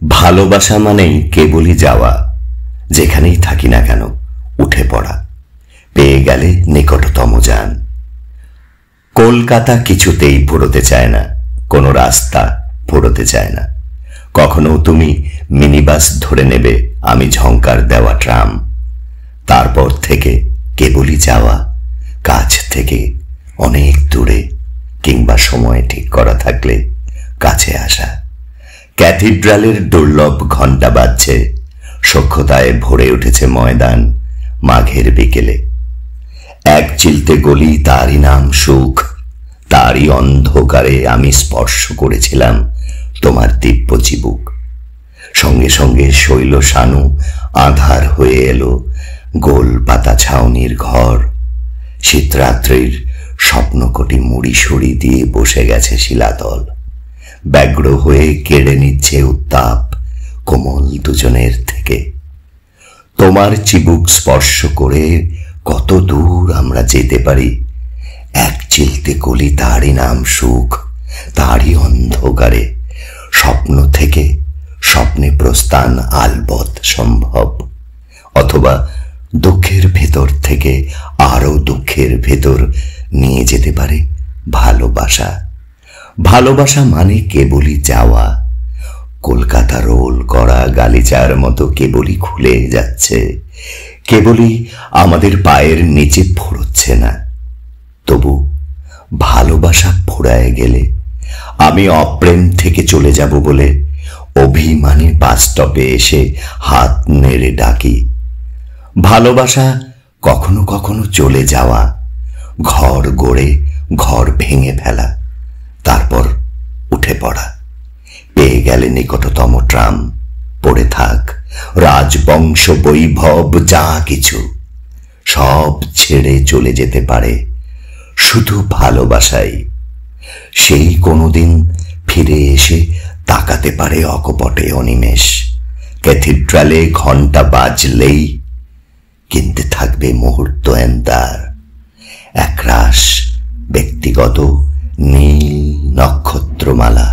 ভালোবাসা মানেই কেবলই যাওয়া, যেখানেই থাকি না কেন উঠে পড়া, পেয়ে গেলে নিকটতম যান। কলকাতা কিছুতেই ফুরোতে চায় না, কোনো রাস্তা ফুরোতে চায় না। কখনো তুমি মিনিবাস ধরে নেবে, আমি ঝংকার দেওয়া ট্রাম। তারপর থেকে কেবলই যাওয়া, কাছ থেকে অনেক দূরে, কিংবা সময় ঠিক করা থাকলে কাছে আসা। ক্যাথিড্রালের দুর্লভ ঘণ্টা বাজছে, সখ্যতায় ভরে উঠেছে ময়দান মাঘের বিকেলে। এক চিলতে গলি, তারই নাম সুখ, তারই অন্ধকারে আমি স্পর্শ করেছিলাম তোমার দিব্য চিবুক। সঙ্গে সঙ্গে শৈল শানু আধার হয়ে এলো গোল পাতা ছাউনির ঘর। শীতরাত্রির স্বপ্নকটি মুড়ি সড়ি দিয়ে বসে গেছে শিলাতল, ব্যগ্র হয়ে কেড়ে নিচ্ছে উত্তাপ কোমল দুজনের থেকে। তোমার চিবুক স্পর্শ করে কত দূর আমরা যেতে পারি, এক চিলতে কলি, তারই নাম সুখ, তারই অন্ধকারে। স্বপ্ন থেকে স্বপ্নে প্রস্থান আলবৎ সম্ভব, অথবা দুঃখের ভেতর থেকে আরো দুঃখের ভেতর নিয়ে যেতে পারে ভালোবাসা। ভালোবাসা মানে কেবলই যাওয়া, কলকাতা রোল করা গালিচার মতো কেবলই খুলে যাচ্ছে, কেবলই আমাদের পায়ের নিচে ফুরোচ্ছে না। তবু ভালোবাসা ফুরায় গেলে আমি অপ্রেম থেকে চলে যাব বলে অভিমানী বাস স্টপে এসে হাত নেড়ে ডাকি। ভালোবাসা কখনো কখনো চলে যাওয়া, ঘর গড়ে ঘর ভেঙে ফেলা, তারপর উঠে পড়া, পেয়ে গেলে নিকটতম ট্রাম। পড়ে থাক রাজবংশ বৈভব, যা কিছু সব ছেড়ে চলে যেতে পারে শুধু ভালোবাসাই। সেই কোনোদিন ফিরে এসে তাকাতে পারে অকপটে অনিমেষ। ক্যাথিড্রালে ঘণ্টা বাজলেই কিনতে থাকবে মুহূর্ত এন্তার, একরাশ ব্যক্তিগত নীল নক্ষত্রমালা।